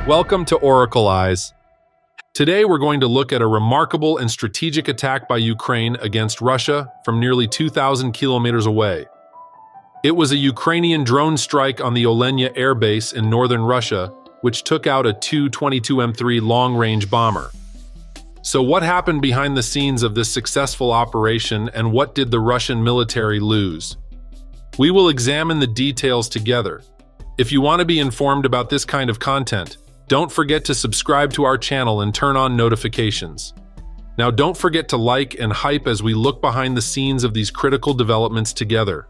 Welcome to Oracle Eyes. Today we're going to look at a remarkable and strategic attack by Ukraine against Russia from nearly 2,000 kilometers away. It was a Ukrainian drone strike on the Olenya air base in northern Russia, which took out a Tu-22M3 long-range bomber. So what happened behind the scenes of this successful operation, and what did the Russian military lose? We will examine the details together. If you want to be informed about this kind of content, don't forget to subscribe to our channel and turn on notifications. Now don't forget to like and hype as we look behind the scenes of these critical developments together.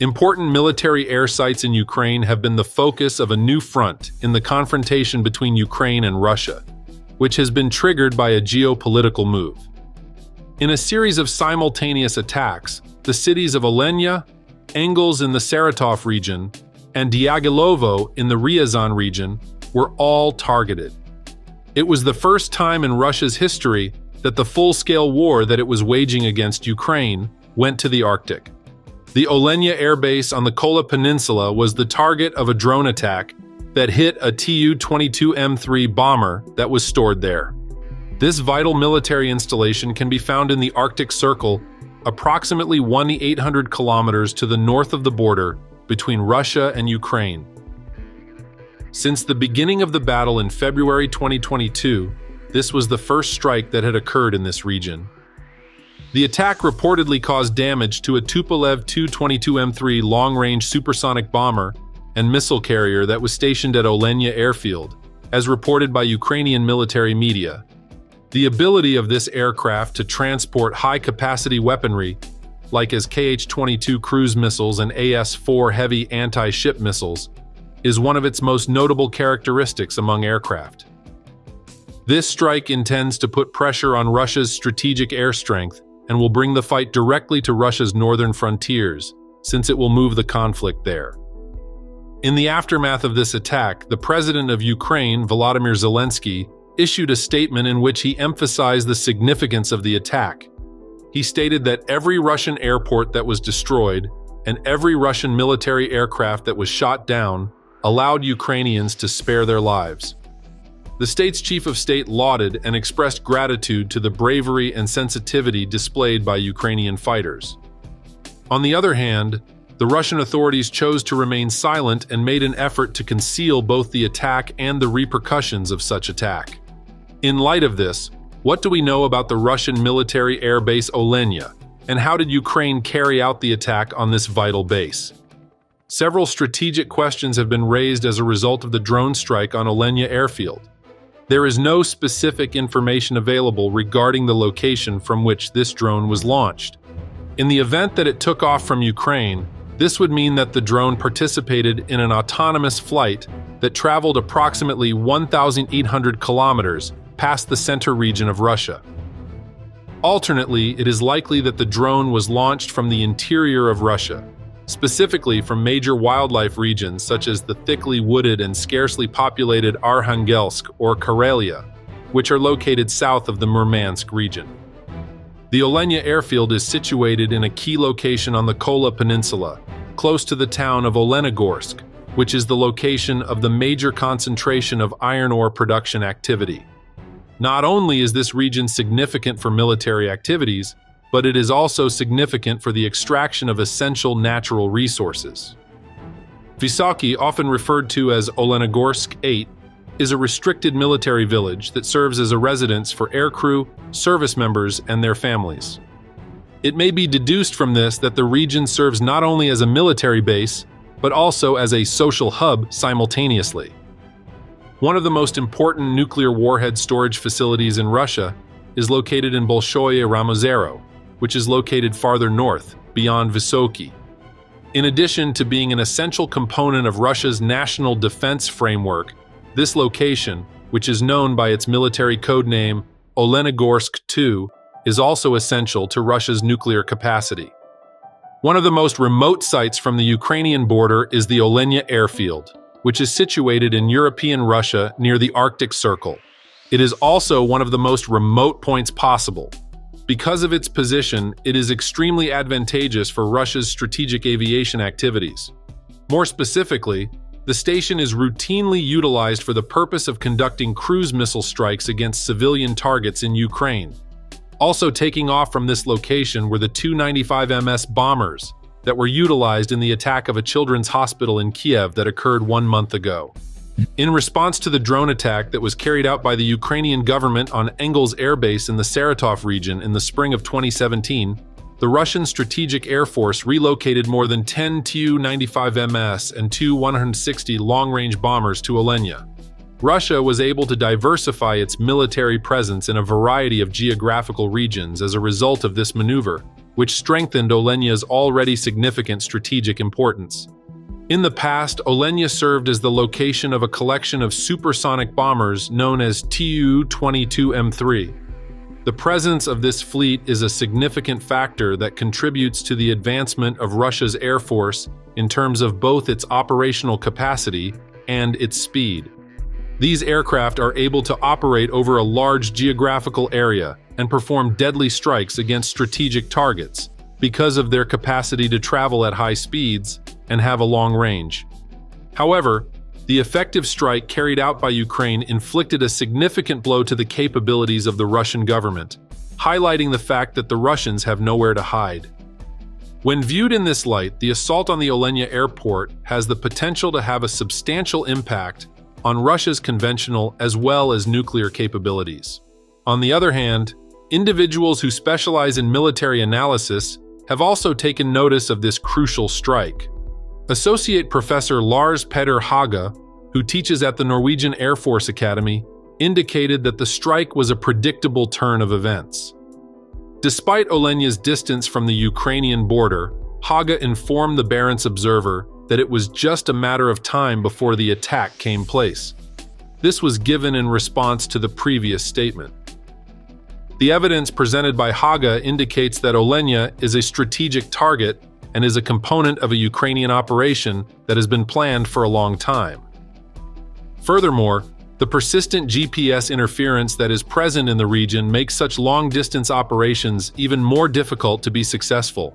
Important military air sites in Ukraine have been the focus of a new front in the confrontation between Ukraine and Russia, which has been triggered by a geopolitical move. In a series of simultaneous attacks, the cities of Olenya, Engels in the Saratov region, and Diaghilovo in the Ryazan region were all targeted. It was the first time in Russia's history that the full-scale war that it was waging against Ukraine went to the Arctic. The Olenya air base on the Kola Peninsula was the target of a drone attack that hit a Tu-22M3 bomber that was stored there. This vital military installation can be found in the Arctic Circle, approximately 1,800 kilometers to the north of the border between Russia and Ukraine. Since the beginning of the battle in February 2022, this was the first strike that had occurred in this region. The attack reportedly caused damage to a Tupolev Tu-22M3 long-range supersonic bomber and missile carrier that was stationed at Olenya airfield, as reported by Ukrainian military media. The ability of this aircraft to transport high-capacity weaponry, like as Kh-22 cruise missiles and AS-4 heavy anti-ship missiles, is one of its most notable characteristics among aircraft. This strike intends to put pressure on Russia's strategic air strength and will bring the fight directly to Russia's northern frontiers, since it will move the conflict there. In the aftermath of this attack, the president of Ukraine, Volodymyr Zelensky, issued a statement in which he emphasized the significance of the attack. He stated that every Russian airport that was destroyed and every Russian military aircraft that was shot down allowed Ukrainians to spare their lives. The state's chief of state lauded and expressed gratitude to the bravery and sensitivity displayed by Ukrainian fighters. On the other hand, the Russian authorities chose to remain silent and made an effort to conceal both the attack and the repercussions of such attack. In light of this, what do we know about the Russian military air base Olenya, and how did Ukraine carry out the attack on this vital base? Several strategic questions have been raised as a result of the drone strike on Olenya airfield. There is no specific information available regarding the location from which this drone was launched. In the event that it took off from Ukraine, this would mean that the drone participated in an autonomous flight that traveled approximately 1,800 kilometers past the center region of Russia. Alternately, it is likely that the drone was launched from the interior of Russia, specifically from major wildlife regions such as the thickly wooded and scarcely populated Arkhangelsk or Karelia, which are located south of the Murmansk region. The Olenya airfield is situated in a key location on the Kola Peninsula, close to the town of Olenogorsk, which is the location of the major concentration of iron ore production activity. Not only is this region significant for military activities, but it is also significant for the extraction of essential natural resources. Vysoky, often referred to as Olenogorsk 8, is a restricted military village that serves as a residence for aircrew, service members, and their families. It may be deduced from this that the region serves not only as a military base, but also as a social hub simultaneously. One of the most important nuclear warhead storage facilities in Russia is located in Bolshoye Ramozero, which is located farther north, beyond Vysoky. In addition to being an essential component of Russia's national defense framework, this location, which is known by its military codename Olenogorsk 2, is also essential to Russia's nuclear capacity. One of the most remote sites from the Ukrainian border is the Olenya airfield, which is situated in European Russia near the Arctic Circle. It is also one of the most remote points possible. Because of its position, it is extremely advantageous for Russia's strategic aviation activities. More specifically, The station is routinely utilized for the purpose of conducting cruise missile strikes against civilian targets in Ukraine. Also taking off from this location were the Tu-95 MS bombers that were utilized in the attack of a children's hospital in Kiev that occurred 1 month ago. In response to the drone attack that was carried out by the Ukrainian government on Engels Air Base in the Saratov region in the spring of 2017, the Russian Strategic Air Force relocated more than 10 Tu-95 MS and Tu-160 long-range bombers to Olenya. Russia was able to diversify its military presence in a variety of geographical regions as a result of this maneuver, which strengthened Olenya's already significant strategic importance. In the past, Olenya served as the location of a collection of supersonic bombers known as Tu-22M3. The presence of this fleet is a significant factor that contributes to the advancement of Russia's Air Force in terms of both its operational capacity and its speed. These aircraft are able to operate over a large geographical area and perform deadly strikes against strategic targets because of their capacity to travel at high speeds and have a long range. However, the effective strike carried out by Ukraine inflicted a significant blow to the capabilities of the Russian government, highlighting the fact that the Russians have nowhere to hide. When viewed in this light, the assault on the Olenya airport has the potential to have a substantial impact on Russia's conventional as well as nuclear capabilities. On the other hand, individuals who specialize in military analysis have also taken notice of this crucial strike. Associate Professor Lars Peder Hage, who teaches at the Norwegian Air Force Academy, indicated that the strike was a predictable turn of events. Despite Olenya's distance from the Ukrainian border, Hage informed the Barents Observer that it was just a matter of time before the attack came place. This was given in response to the previous statement. The evidence presented by Hage indicates that Olenya is a strategic target and is a component of a Ukrainian operation that has been planned for a long time. Furthermore, the persistent GPS interference that is present in the region makes such long-distance operations even more difficult to be successful.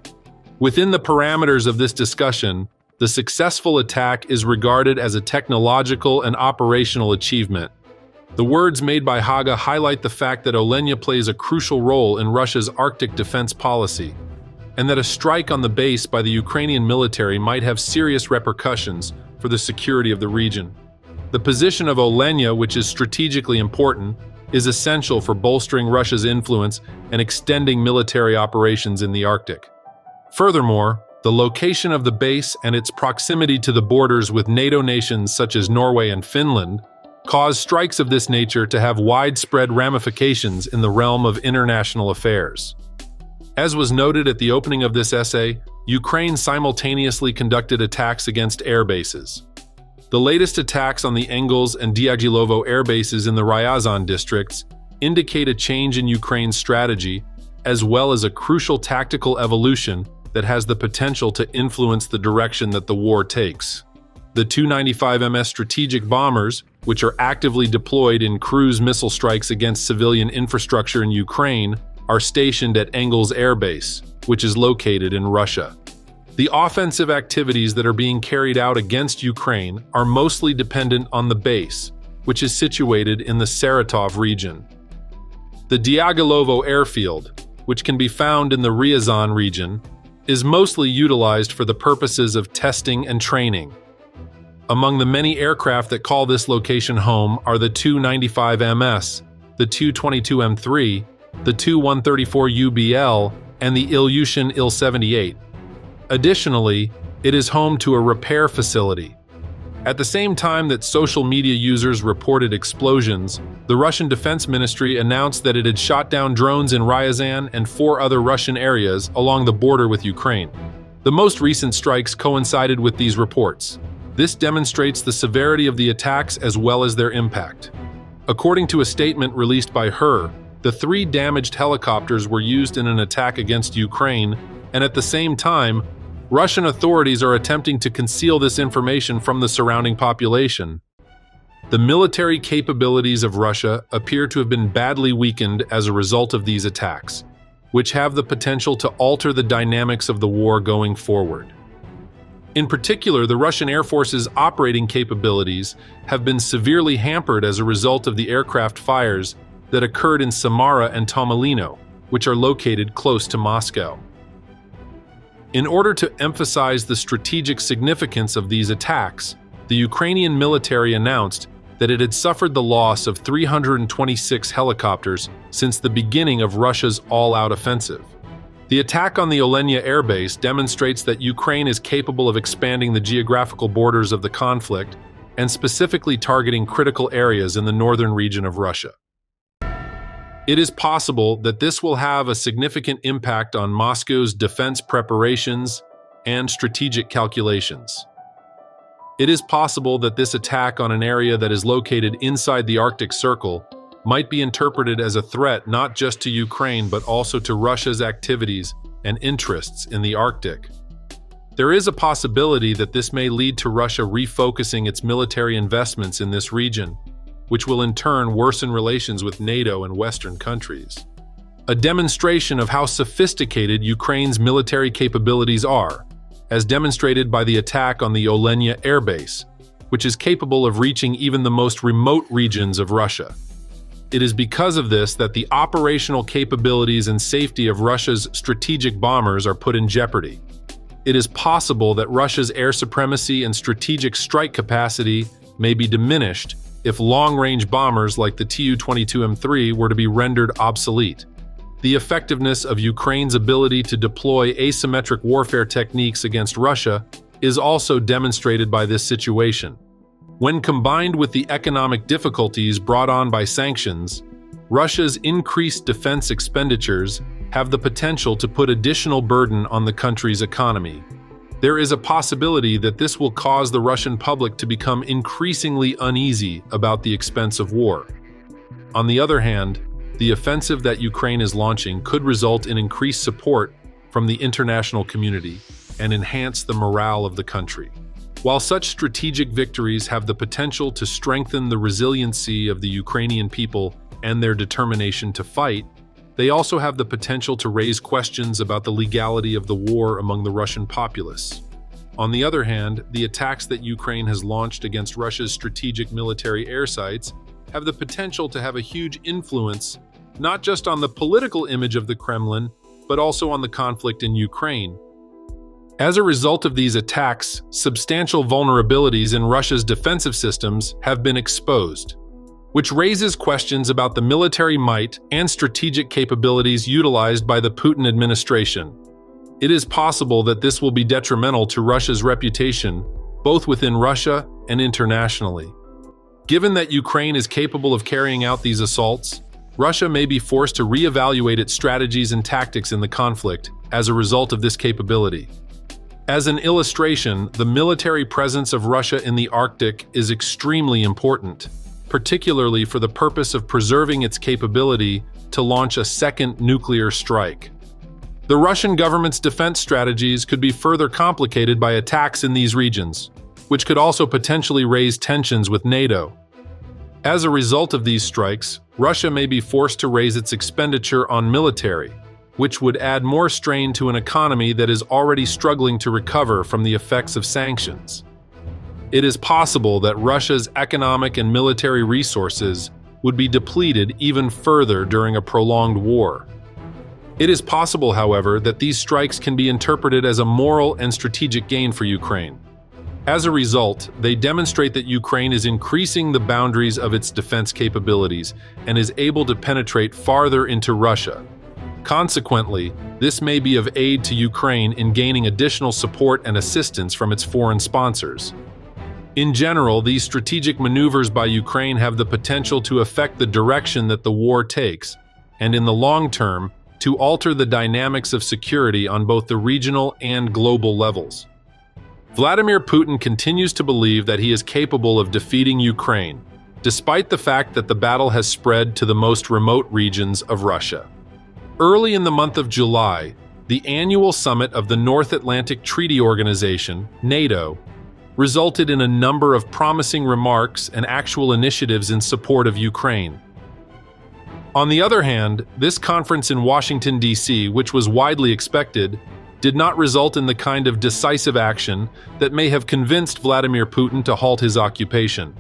Within the parameters of this discussion, the successful attack is regarded as a technological and operational achievement. The words made by Hage highlight the fact that Olenya plays a crucial role in Russia's Arctic defense policy, and that a strike on the base by the Ukrainian military might have serious repercussions for the security of the region. The position of Olenya, which is strategically important, is essential for bolstering Russia's influence and extending military operations in the Arctic. Furthermore, the location of the base and its proximity to the borders with NATO nations such as Norway and Finland cause strikes of this nature to have widespread ramifications in the realm of international affairs. As was noted at the opening of this essay, Ukraine simultaneously conducted attacks against air bases. The latest attacks on the Engels and Diaghilovo air bases in the Ryazan districts indicate a change in Ukraine's strategy, as well as a crucial tactical evolution that has the potential to influence the direction that the war takes. The Tu-95 MS strategic bombers, which are actively deployed in cruise missile strikes against civilian infrastructure in Ukraine, are stationed at Engels Air Base, which is located in Russia. The offensive activities that are being carried out against Ukraine are mostly dependent on the base, which is situated in the Saratov region. The Diaghilovo airfield, which can be found in the Ryazan region, is mostly utilized for the purposes of testing and training. Among the many aircraft that call this location home are the Tu-95 MS, the Tu-22M3, the Tu-134 UBL, and the Ilyushin Il-78. Additionally, it is home to a repair facility. At the same time that social media users reported explosions, the Russian Defense Ministry announced that it had shot down drones in Ryazan and 4 other Russian areas along the border with Ukraine. The most recent strikes coincided with these reports. This demonstrates the severity of the attacks as well as their impact. According to a statement released by her, the 3 damaged helicopters were used in an attack against Ukraine, and at the same time, Russian authorities are attempting to conceal this information from the surrounding population. The military capabilities of Russia appear to have been badly weakened as a result of these attacks, which have the potential to alter the dynamics of the war going forward. In particular, the Russian Air Force's operating capabilities have been severely hampered as a result of the aircraft fires that occurred in Samara and Tomilino, which are located close to Moscow. In order to emphasize the strategic significance of these attacks, the Ukrainian military announced that it had suffered the loss of 326 helicopters since the beginning of Russia's all-out offensive. The attack on the Olynya airbase demonstrates that Ukraine is capable of expanding the geographical borders of the conflict and specifically targeting critical areas in the northern region of Russia. It is possible that this will have a significant impact on Moscow's defense preparations and strategic calculations. It is possible that this attack on an area that is located inside the Arctic Circle might be interpreted as a threat not just to Ukraine but also to Russia's activities and interests in the Arctic. There is a possibility that this may lead to Russia refocusing its military investments in this region, which will in turn worsen relations with NATO and Western countries. A demonstration of how sophisticated Ukraine's military capabilities are, as demonstrated by the attack on the Olynya airbase, which is capable of reaching even the most remote regions of Russia. It is because of this that the operational capabilities and safety of Russia's strategic bombers are put in jeopardy. It is possible that Russia's air supremacy and strategic strike capacity may be diminished if long-range bombers like the Tu-22M3 were to be rendered obsolete. The effectiveness of Ukraine's ability to deploy asymmetric warfare techniques against Russia is also demonstrated by this situation. When combined with the economic difficulties brought on by sanctions, Russia's increased defense expenditures have the potential to put additional burden on the country's economy. There is a possibility that this will cause the Russian public to become increasingly uneasy about the expense of war. On the other hand, the offensive that Ukraine is launching could result in increased support from the international community and enhance the morale of the country. While such strategic victories have the potential to strengthen the resiliency of the Ukrainian people and their determination to fight, they also have the potential to raise questions about the legality of the war among the Russian populace. On the other hand, the attacks that Ukraine has launched against Russia's strategic military air sites have the potential to have a huge influence not just on the political image of the Kremlin, but also on the conflict in Ukraine. As a result of these attacks, substantial vulnerabilities in Russia's defensive systems have been exposed, which raises questions about the military might and strategic capabilities utilized by the Putin administration. It is possible that this will be detrimental to Russia's reputation, both within Russia and internationally. Given that Ukraine is capable of carrying out these assaults, Russia may be forced to reevaluate its strategies and tactics in the conflict as a result of this capability. As an illustration, the military presence of Russia in the Arctic is extremely important, particularly for the purpose of preserving its capability to launch a second nuclear strike. The Russian government's defense strategies could be further complicated by attacks in these regions, which could also potentially raise tensions with NATO. As a result of these strikes, Russia may be forced to raise its expenditure on military, which would add more strain to an economy that is already struggling to recover from the effects of sanctions. It is possible that Russia's economic and military resources would be depleted even further during a prolonged war. It is possible, however, that these strikes can be interpreted as a moral and strategic gain for Ukraine. As a result, they demonstrate that Ukraine is increasing the boundaries of its defense capabilities and is able to penetrate farther into Russia. Consequently, this may be of aid to Ukraine in gaining additional support and assistance from its foreign sponsors. In general, these strategic maneuvers by Ukraine have the potential to affect the direction that the war takes, and in the long term, to alter the dynamics of security on both the regional and global levels. Vladimir Putin continues to believe that he is capable of defeating Ukraine, despite the fact that the battle has spread to the most remote regions of Russia. Early in the month of July, the annual summit of the North Atlantic Treaty Organization, NATO, resulted in a number of promising remarks and actual initiatives in support of Ukraine. On the other hand, this conference in Washington, D.C., which was widely expected, did not result in the kind of decisive action that may have convinced Vladimir Putin to halt his occupation.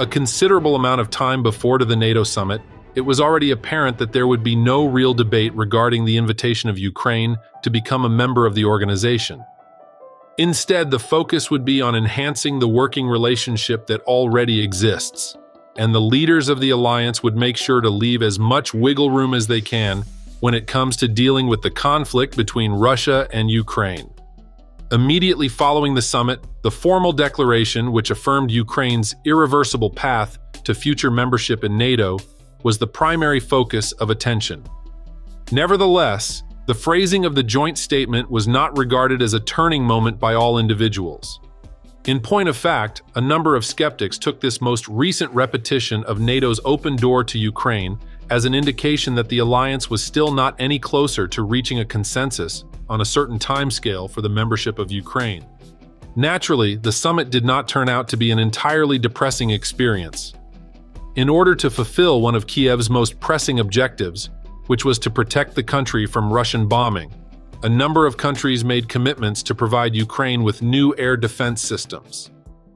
A considerable amount of time before the NATO summit, it was already apparent that there would be no real debate regarding the invitation of Ukraine to become a member of the organization. Instead, the focus would be on enhancing the working relationship that already exists, and the leaders of the alliance would make sure to leave as much wiggle room as they can when it comes to dealing with the conflict between Russia and Ukraine. Immediately following the summit, the formal declaration, which affirmed Ukraine's irreversible path to future membership in NATO, was the primary focus of attention. Nevertheless, the phrasing of the joint statement was not regarded as a turning moment by all individuals. In point of fact, a number of skeptics took this most recent repetition of NATO's open door to Ukraine as an indication that the alliance was still not any closer to reaching a consensus on a certain timescale for the membership of Ukraine. Naturally, the summit did not turn out to be an entirely depressing experience. In order to fulfill one of Kiev's most pressing objectives, which was to protect the country from Russian bombing, a number of countries made commitments to provide Ukraine with new air defense systems.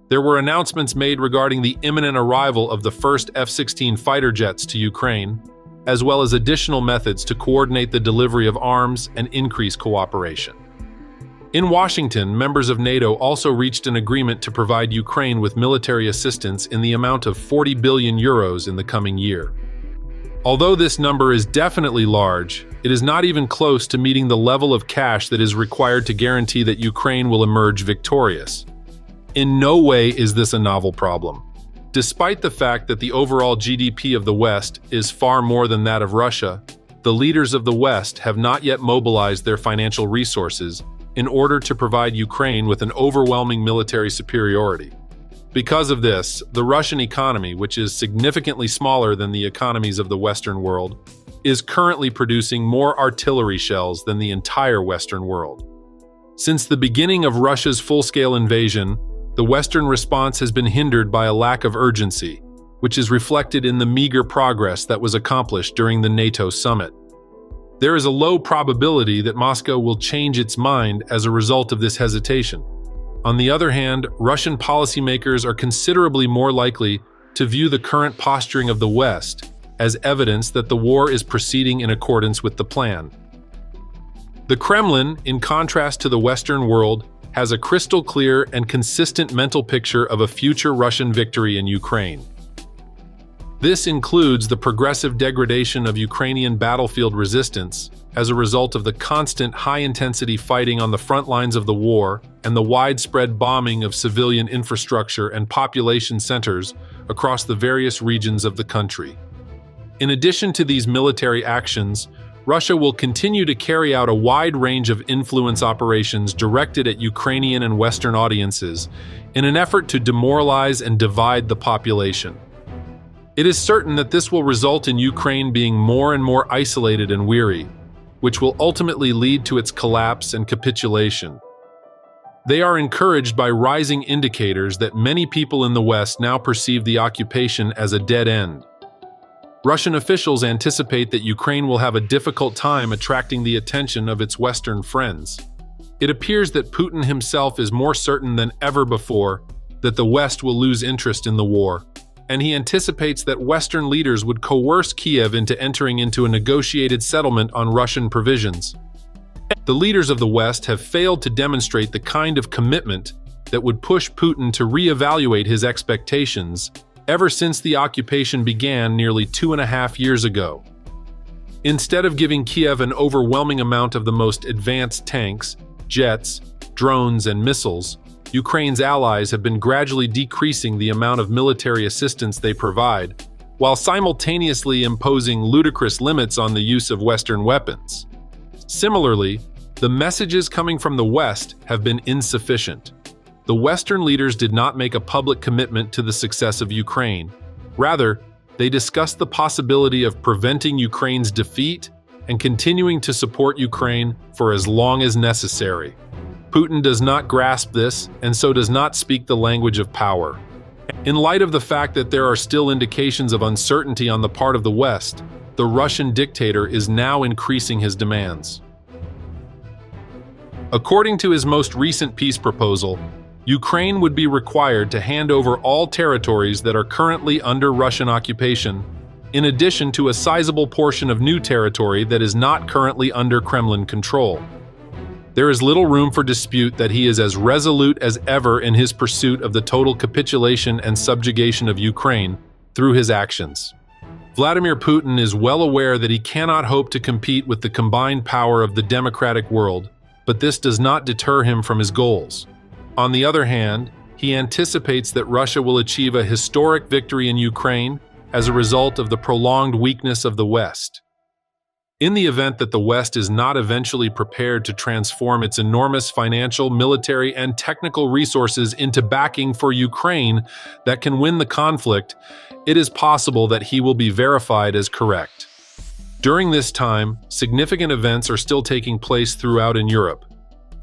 There were announcements made regarding the imminent arrival of the first F-16 fighter jets to Ukraine, as well as additional methods to coordinate the delivery of arms and increase cooperation. In Washington, members of NATO also reached an agreement to provide Ukraine with military assistance in the amount of 40 billion euros in the coming year. Although this number is definitely large, it is not even close to meeting the level of cash that is required to guarantee that Ukraine will emerge victorious. In no way is this a novel problem. Despite the fact that the overall GDP of the West is far more than that of Russia, the leaders of the West have not yet mobilized their financial resources in order to provide Ukraine with an overwhelming military superiority. Because of this, the Russian economy, which is significantly smaller than the economies of the Western world, is currently producing more artillery shells than the entire Western world. Since the beginning of Russia's full-scale invasion, the Western response has been hindered by a lack of urgency, which is reflected in the meager progress that was accomplished during the NATO summit. There is a low probability that Moscow will change its mind as a result of this hesitation. On the other hand, Russian policymakers are considerably more likely to view the current posturing of the West as evidence that the war is proceeding in accordance with the plan. The Kremlin, in contrast to the Western world, has a crystal clear and consistent mental picture of a future Russian victory in Ukraine. This includes the progressive degradation of Ukrainian battlefield resistance as a result of the constant high-intensity fighting on the front lines of the war and the widespread bombing of civilian infrastructure and population centers across the various regions of the country. In addition to these military actions, Russia will continue to carry out a wide range of influence operations directed at Ukrainian and Western audiences in an effort to demoralize and divide the population. It is certain that this will result in Ukraine being more and more isolated and weary, which will ultimately lead to its collapse and capitulation. They are encouraged by rising indicators that many people in the West now perceive the occupation as a dead end. Russian officials anticipate that Ukraine will have a difficult time attracting the attention of its Western friends. It appears that Putin himself is more certain than ever before that the West will lose interest in the war, and he anticipates that Western leaders would coerce Kiev into entering into a negotiated settlement on Russian provisions. The leaders of the West have failed to demonstrate the kind of commitment that would push Putin to reevaluate his expectations ever since the occupation began nearly 2.5 years ago. Instead of giving Kiev an overwhelming amount of the most advanced tanks, jets, drones, and missiles, Ukraine's allies have been gradually decreasing the amount of military assistance they provide, while simultaneously imposing ludicrous limits on the use of Western weapons. Similarly, the messages coming from the West have been insufficient. The Western leaders did not make a public commitment to the success of Ukraine. Rather, they discussed the possibility of preventing Ukraine's defeat and continuing to support Ukraine for as long as necessary. Putin does not grasp this, and so does not speak the language of power. In light of the fact that there are still indications of uncertainty on the part of the West, the Russian dictator is now increasing his demands. According to his most recent peace proposal, Ukraine would be required to hand over all territories that are currently under Russian occupation, in addition to a sizable portion of new territory that is not currently under Kremlin control. There is little room for dispute that he is as resolute as ever in his pursuit of the total capitulation and subjugation of Ukraine through his actions. Vladimir Putin is well aware that he cannot hope to compete with the combined power of the democratic world, but this does not deter him from his goals. On the other hand, he anticipates that Russia will achieve a historic victory in Ukraine as a result of the prolonged weakness of the West. In the event that the West is not eventually prepared to transform its enormous financial, military, and technical resources into backing for Ukraine that can win the conflict, it is possible that he will be verified as correct. During this time, significant events are still taking place throughout in Europe.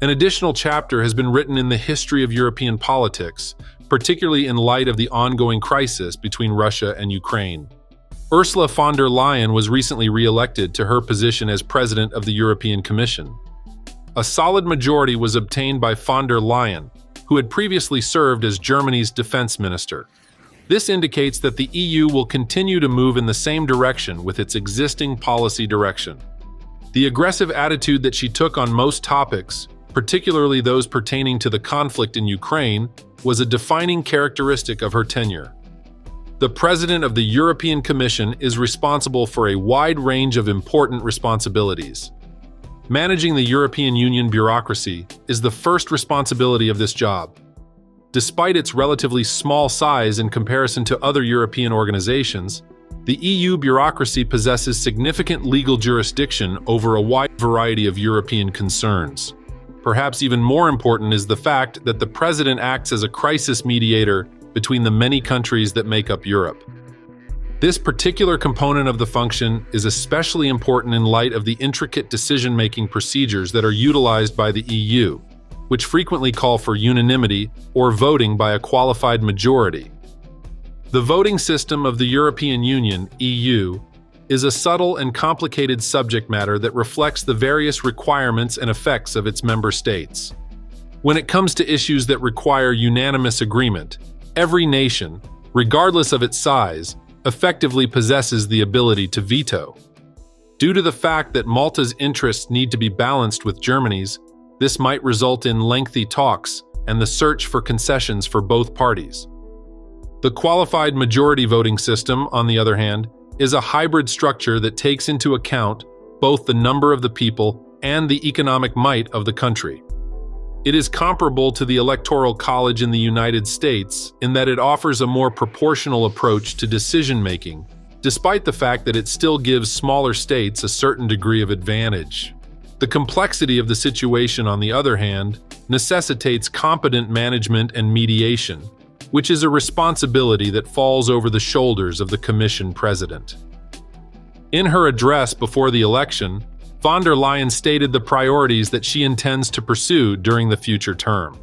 An additional chapter has been written in the history of European politics, particularly in light of the ongoing crisis between Russia and Ukraine. Ursula von der Leyen was recently re-elected to her position as President of the European Commission. A solid majority was obtained by von der Leyen, who had previously served as Germany's defense minister. This indicates that the EU will continue to move in the same direction with its existing policy direction. The aggressive attitude that she took on most topics, particularly those pertaining to the conflict in Ukraine, was a defining characteristic of her tenure. The President of the European Commission is responsible for a wide range of important responsibilities. Managing the European Union bureaucracy is the first responsibility of this job. Despite its relatively small size in comparison to other European organizations, the EU bureaucracy possesses significant legal jurisdiction over a wide variety of European concerns. Perhaps even more important is the fact that the President acts as a crisis mediator between the many countries that make up Europe. This particular component of the function is especially important in light of the intricate decision-making procedures that are utilized by the EU, which frequently call for unanimity or voting by a qualified majority. The voting system of the European Union, EU, is a subtle and complicated subject matter that reflects the various requirements and effects of its member states. When it comes to issues that require unanimous agreement, every nation, regardless of its size, effectively possesses the ability to veto. Due to the fact that Malta's interests need to be balanced with Germany's, this might result in lengthy talks and the search for concessions for both parties. The qualified majority voting system, on the other hand, is a hybrid structure that takes into account both the number of the people and the economic might of the country. It is comparable to the Electoral College in the United States in that it offers a more proportional approach to decision-making, despite the fact that it still gives smaller states a certain degree of advantage. The complexity of the situation, on the other hand, necessitates competent management and mediation, which is a responsibility that falls over the shoulders of the Commission President. In her address before the election, von der Leyen stated the priorities that she intends to pursue during the future term.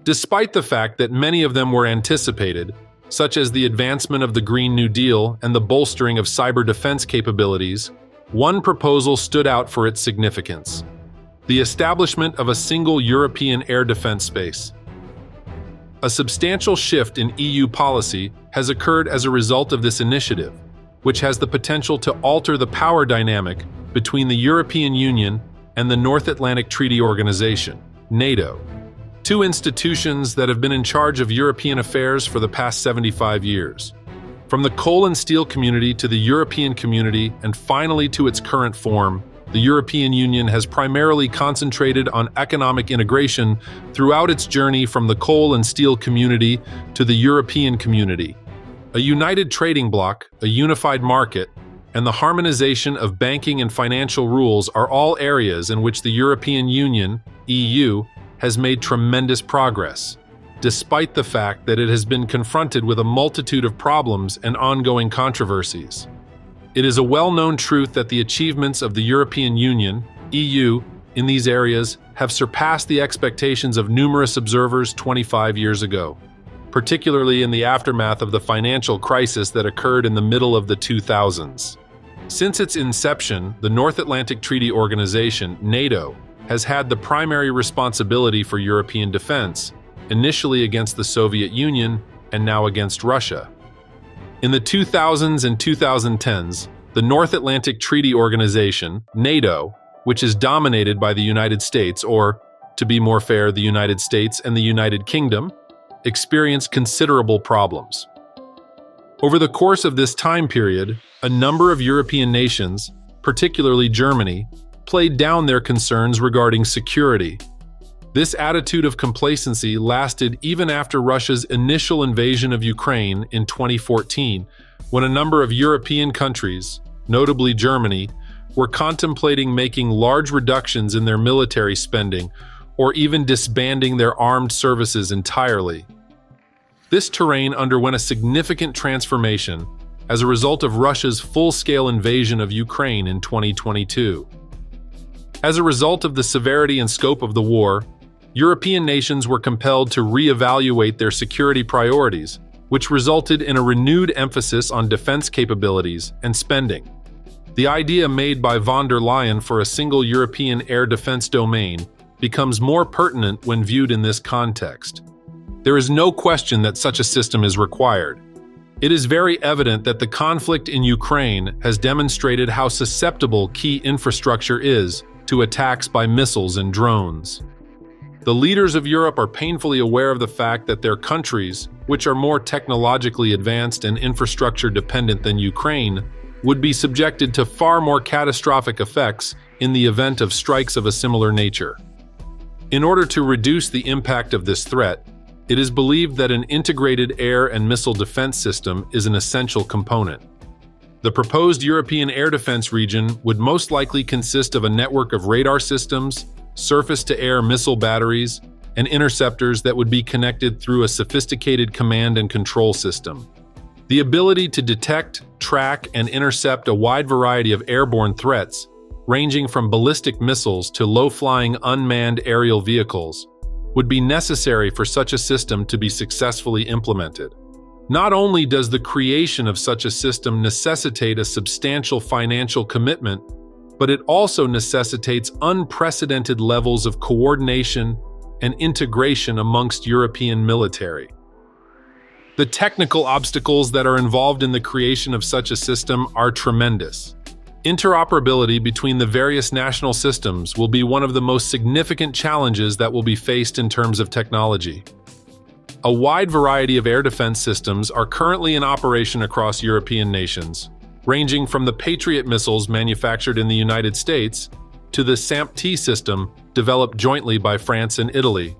Despite the fact that many of them were anticipated, such as the advancement of the Green New Deal and the bolstering of cyber defense capabilities, one proposal stood out for its significance: the establishment of a single European air defense space. A substantial shift in EU policy has occurred as a result of this initiative, which has the potential to alter the power dynamic between the European Union and the North Atlantic Treaty Organization, NATO, two institutions that have been in charge of European affairs for the past 75 years. From the coal and steel community to the European community and finally to its current form, the European Union has primarily concentrated on economic integration throughout its journey from the coal and steel community to the European community. A united trading bloc, a unified market, and the harmonization of banking and financial rules are all areas in which the European Union, EU, has made tremendous progress, despite the fact that it has been confronted with a multitude of problems and ongoing controversies. It is a well-known truth that the achievements of the European Union, EU, in these areas have surpassed the expectations of numerous observers 25 years ago, particularly in the aftermath of the financial crisis that occurred in the middle of the 2000s. Since its inception, the North Atlantic Treaty Organization, NATO, has had the primary responsibility for European defense, initially against the Soviet Union and now against Russia. In the 2000s and 2010s, the North Atlantic Treaty Organization, NATO, which is dominated by the United States, or, to be more fair, the United States and the United Kingdom, experienced considerable problems. Over the course of this time period, a number of European nations, particularly Germany, played down their concerns regarding security. This attitude of complacency lasted even after Russia's initial invasion of Ukraine in 2014, when a number of European countries, notably Germany, were contemplating making large reductions in their military spending or even disbanding their armed services entirely. This terrain underwent a significant transformation as a result of Russia's full-scale invasion of Ukraine in 2022. As a result of the severity and scope of the war, European nations were compelled to re-evaluate their security priorities, which resulted in a renewed emphasis on defense capabilities and spending. The idea made by von der Leyen for a single European air defense domain becomes more pertinent when viewed in this context. There is no question that such a system is required. It is very evident that the conflict in Ukraine has demonstrated how susceptible key infrastructure is to attacks by missiles and drones. The leaders of Europe are painfully aware of the fact that their countries, which are more technologically advanced and infrastructure dependent than Ukraine, would be subjected to far more catastrophic effects in the event of strikes of a similar nature. In order to reduce the impact of this threat, it is believed that an integrated air and missile defense system is an essential component. The proposed European air defense region would most likely consist of a network of radar systems, surface-to-air missile batteries, and interceptors that would be connected through a sophisticated command and control system. The ability to detect, track, and intercept a wide variety of airborne threats, ranging from ballistic missiles to low-flying unmanned aerial vehicles, would be necessary for such a system to be successfully implemented. Not only does the creation of such a system necessitate a substantial financial commitment, but it also necessitates unprecedented levels of coordination and integration amongst European military. The technical obstacles that are involved in the creation of such a system are tremendous. Interoperability between the various national systems will be one of the most significant challenges that will be faced in terms of technology. A wide variety of air defense systems are currently in operation across European nations, ranging from the Patriot missiles manufactured in the United States to the SAMP-T system developed jointly by France and Italy.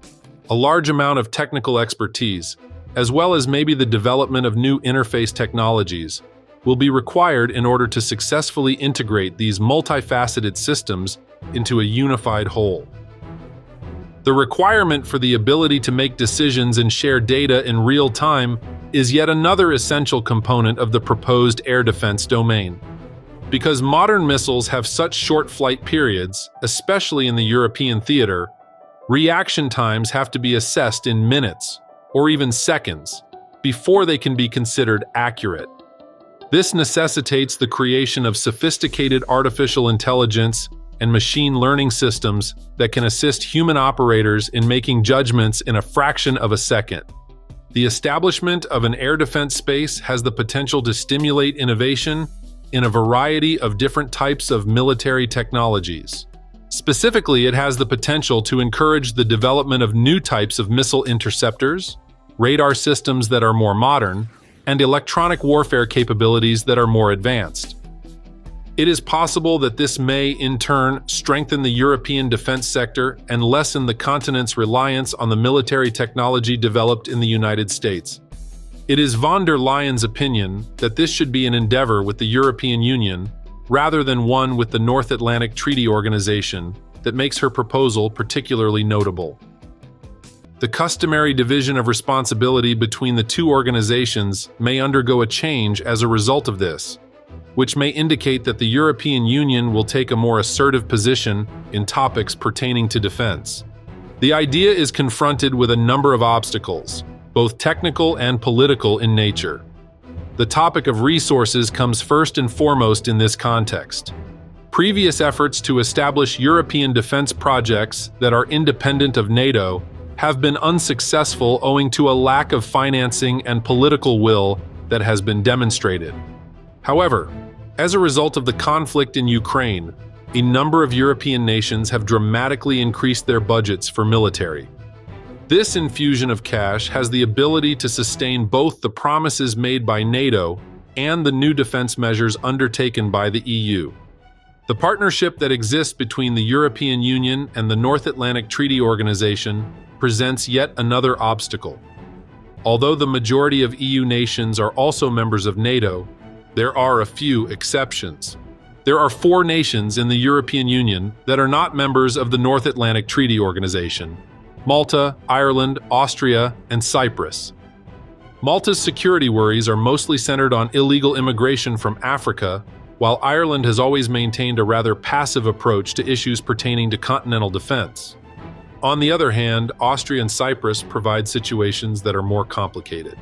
A large amount of technical expertise, as well as maybe the development of new interface technologies, will be required in order to successfully integrate these multifaceted systems into a unified whole. The requirement for the ability to make decisions and share data in real time is yet another essential component of the proposed air defense domain. Because modern missiles have such short flight periods, especially in the European theater, reaction times have to be assessed in minutes, or even seconds, before they can be considered accurate. This necessitates the creation of sophisticated artificial intelligence and machine learning systems that can assist human operators in making judgments in a fraction of a second. The establishment of an air defense space has the potential to stimulate innovation in a variety of different types of military technologies. Specifically, it has the potential to encourage the development of new types of missile interceptors, radar systems that are more modern, and electronic warfare capabilities that are more advanced. It is possible that this may, in turn, strengthen the European defense sector and lessen the continent's reliance on the military technology developed in the United States. It is von der Leyen's opinion that this should be an endeavor with the European Union, rather than one with the North Atlantic Treaty Organization, that makes her proposal particularly notable. The customary division of responsibility between the two organizations may undergo a change as a result of this, which may indicate that the European Union will take a more assertive position in topics pertaining to defense. The idea is confronted with a number of obstacles, both technical and political in nature. The topic of resources comes first and foremost in this context. Previous efforts to establish European defense projects that are independent of NATO have been unsuccessful owing to a lack of financing and political will that has been demonstrated. However, as a result of the conflict in Ukraine, a number of European nations have dramatically increased their budgets for military. This infusion of cash has the ability to sustain both the promises made by NATO and the new defense measures undertaken by the EU. The partnership that exists between the European Union and the North Atlantic Treaty Organization presents yet another obstacle. Although the majority of EU nations are also members of NATO, there are a few exceptions. There are 4 nations in the European Union that are not members of the North Atlantic Treaty Organization: Malta, Ireland, Austria, and Cyprus. Malta's security worries are mostly centered on illegal immigration from Africa, while Ireland has always maintained a rather passive approach to issues pertaining to continental defense. On the other hand, Austria and Cyprus provide situations that are more complicated.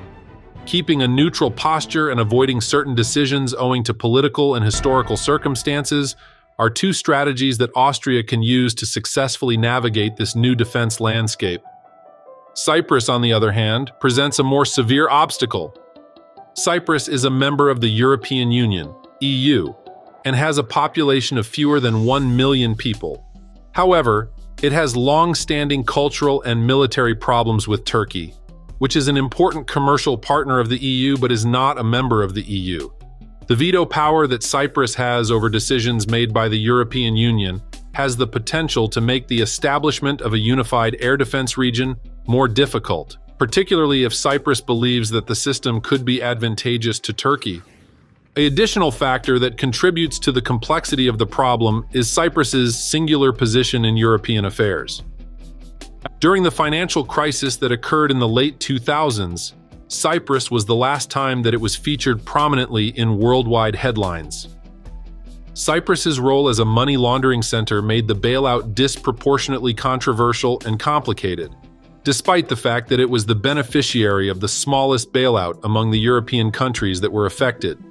Keeping a neutral posture and avoiding certain decisions owing to political and historical circumstances are 2 strategies that Austria can use to successfully navigate this new defense landscape. Cyprus, on the other hand, presents a more severe obstacle. Cyprus is a member of the European Union, EU, and has a population of fewer than 1 million people. However, it has long-standing cultural and military problems with Turkey, which is an important commercial partner of the EU but is not a member of the EU. The veto power that Cyprus has over decisions made by the European Union has the potential to make the establishment of a unified air defense region more difficult, particularly if Cyprus believes that the system could be advantageous to Turkey. An additional factor that contributes to the complexity of the problem is Cyprus's singular position in European affairs. During the financial crisis that occurred in the late 2000s, Cyprus was the last time that it was featured prominently in worldwide headlines. Cyprus's role as a money laundering center made the bailout disproportionately controversial and complicated, despite the fact that it was the beneficiary of the smallest bailout among the European countries that were affected.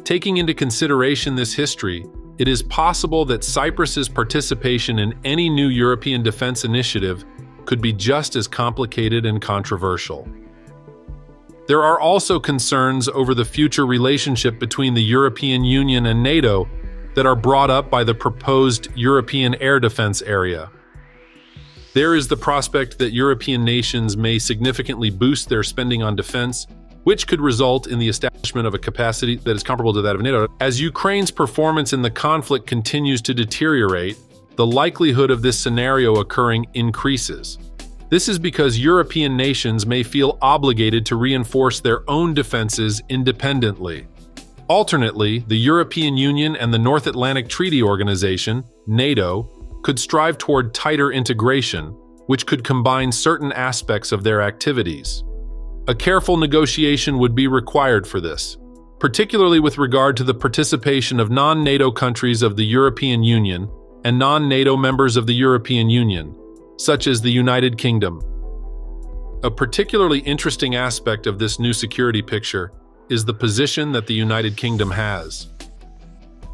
Taking into consideration this history, it is possible that Cyprus's participation in any new European defense initiative could be just as complicated and controversial. There are also concerns over the future relationship between the European Union and NATO that are brought up by the proposed European Air Defense Area. There is the prospect that European nations may significantly boost their spending on defense, which could result in the establishment of a capacity that is comparable to that of NATO. As Ukraine's performance in the conflict continues to deteriorate, the likelihood of this scenario occurring increases. This is because European nations may feel obligated to reinforce their own defenses independently. Alternately, the European Union and the North Atlantic Treaty Organization, NATO, could strive toward tighter integration, which could combine certain aspects of their activities. A careful negotiation would be required for this, particularly with regard to the participation of non-NATO countries of the European Union and non-NATO members of the European Union, such as the United Kingdom. A particularly interesting aspect of this new security picture is the position that the United Kingdom has.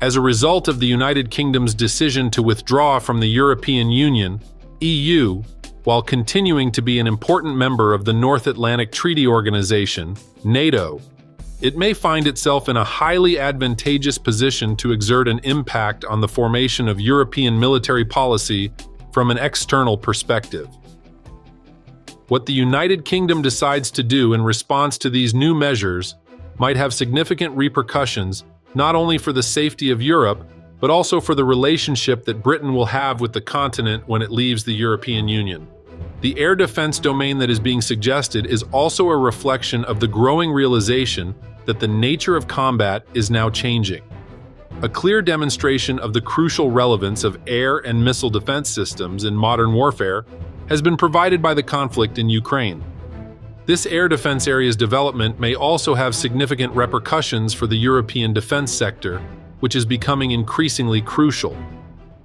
As a result of the United Kingdom's decision to withdraw from the European Union, EU, while continuing to be an important member of the North Atlantic Treaty Organization, NATO, it may find itself in a highly advantageous position to exert an impact on the formation of European military policy from an external perspective. What the United Kingdom decides to do in response to these new measures might have significant repercussions not only for the safety of Europe, but also for the relationship that Britain will have with the continent when it leaves the European Union. The air defense domain that is being suggested is also a reflection of the growing realization that the nature of combat is now changing. A clear demonstration of the crucial relevance of air and missile defense systems in modern warfare has been provided by the conflict in Ukraine. This air defense area's development may also have significant repercussions for the European defense sector, which is becoming increasingly crucial.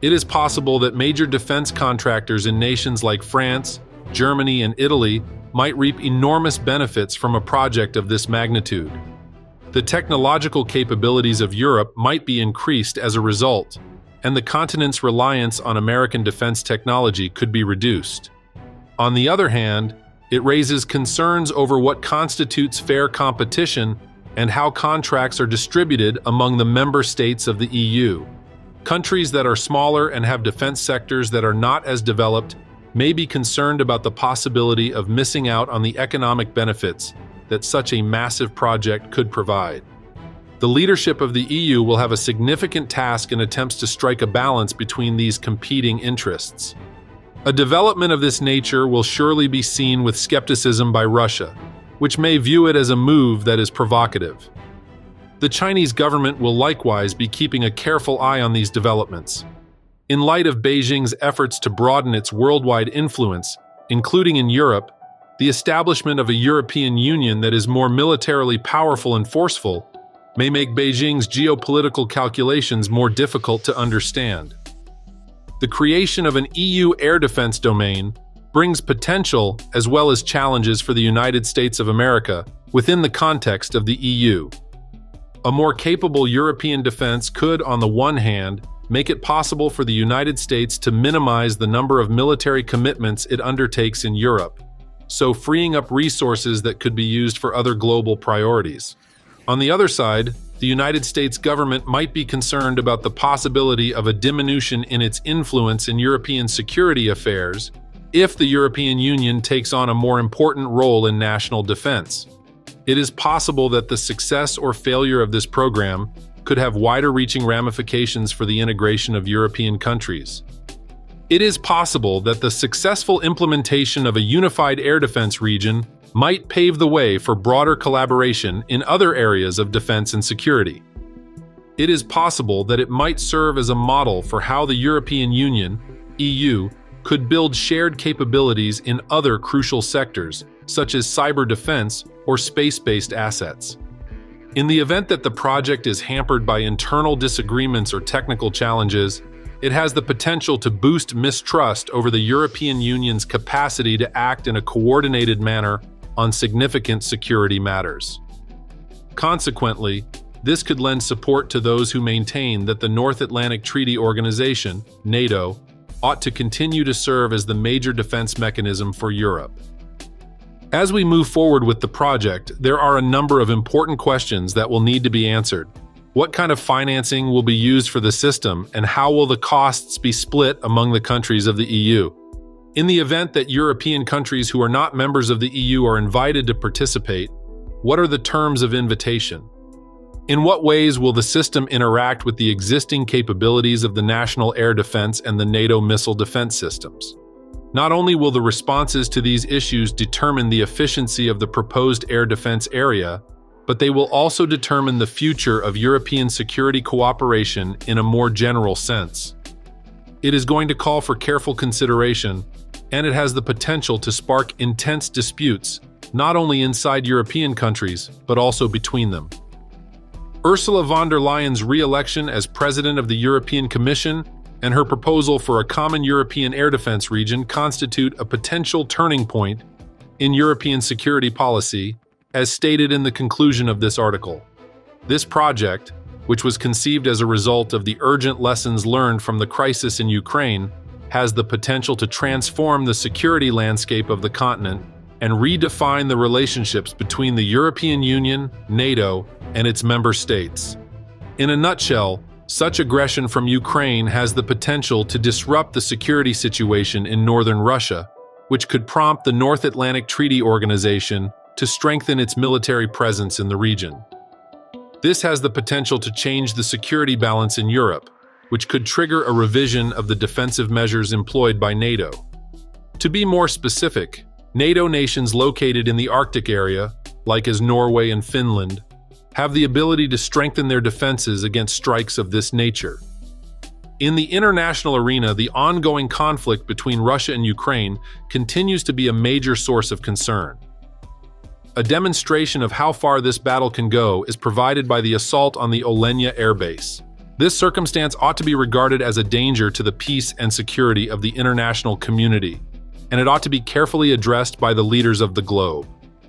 It is possible that major defense contractors in nations like France, Germany, and Italy might reap enormous benefits from a project of this magnitude. The technological capabilities of Europe might be increased as a result, and the continent's reliance on American defense technology could be reduced. On the other hand, it raises concerns over what constitutes fair competition and how contracts are distributed among the member states of the EU. Countries that are smaller and have defense sectors that are not as developed may be concerned about the possibility of missing out on the economic benefits that such a massive project could provide. The leadership of the EU will have a significant task in attempts to strike a balance between these competing interests. A development of this nature will surely be seen with skepticism by Russia, which may view it as a move that is provocative. The Chinese government will likewise be keeping a careful eye on these developments. In light of Beijing's efforts to broaden its worldwide influence, including in Europe, the establishment of a European Union that is more militarily powerful and forceful may make Beijing's geopolitical calculations more difficult to understand. The creation of an EU air defense domain brings potential as well as challenges for the United States of America within the context of the EU. A more capable European defense could, on the one hand, make it possible for the United States to minimize the number of military commitments it undertakes in Europe, so freeing up resources that could be used for other global priorities. On the other side, the United States government might be concerned about the possibility of a diminution in its influence in European security affairs if the European Union takes on a more important role in national defense. It is possible that the success or failure of this program could have wider-reaching ramifications for the integration of European countries. It is possible that the successful implementation of a unified air defense region might pave the way for broader collaboration in other areas of defense and security. It is possible that it might serve as a model for how the European Union, EU, could build shared capabilities in other crucial sectors, such as cyber defense or space-based assets. In the event that the project is hampered by internal disagreements or technical challenges, it has the potential to boost mistrust over the European Union's capacity to act in a coordinated manner on significant security matters. Consequently, this could lend support to those who maintain that the North Atlantic Treaty Organization, NATO, ought to continue to serve as the major defense mechanism for Europe. As we move forward with the project, there are a number of important questions that will need to be answered. What kind of financing will be used for the system, and how will the costs be split among the countries of the EU? In the event that European countries who are not members of the EU are invited to participate, what are the terms of invitation? In what ways will the system interact with the existing capabilities of the national air defense and the NATO missile defense systems? Not only will the responses to these issues determine the efficiency of the proposed air defense area, but they will also determine the future of European security cooperation in a more general sense. It is going to call for careful consideration, and it has the potential to spark intense disputes, not only inside European countries, but also between them. Ursula von der Leyen's re-election as President of the European Commission and her proposal for a common European air defense region constitute a potential turning point in European security policy, as stated in the conclusion of this article. This project, which was conceived as a result of the urgent lessons learned from the crisis in Ukraine, has the potential to transform the security landscape of the continent and redefine the relationships between the European Union, NATO, and its member states. In a nutshell, such aggression from Ukraine has the potential to disrupt the security situation in northern Russia, which could prompt the North Atlantic Treaty Organization to strengthen its military presence in the region. This has the potential to change the security balance in Europe, which could trigger a revision of the defensive measures employed by NATO. To be more specific, NATO nations located in the Arctic area, like as Norway and Finland, have the ability to strengthen their defenses against strikes of this nature. In the international arena, the ongoing conflict between Russia and Ukraine continues to be a major source of concern. A demonstration of how far this battle can go is provided by the assault on the Olenka air base. This circumstance ought to be regarded as a danger to the peace and security of the international community, and it ought to be carefully addressed by the leaders of the globe.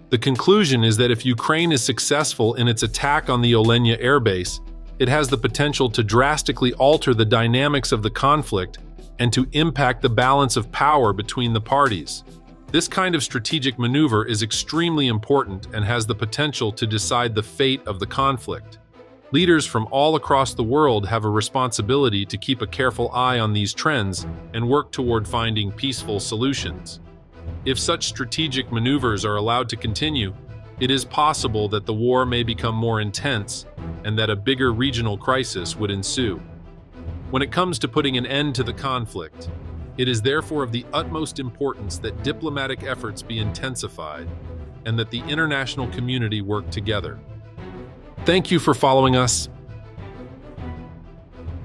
The conclusion is that if Ukraine is successful in its attack on the Olenka air base, it has the potential to drastically alter the dynamics of the conflict and to impact the balance of power between the parties. This kind of strategic maneuver is extremely important and has the potential to decide the fate of the conflict. Leaders from all across the world have a responsibility to keep a careful eye on these trends and work toward finding peaceful solutions. If such strategic maneuvers are allowed to continue, it is possible that the war may become more intense and that a bigger regional crisis would ensue. When it comes to putting an end to the conflict, it is therefore of the utmost importance that diplomatic efforts be intensified and that the international community work together. Thank you for following us,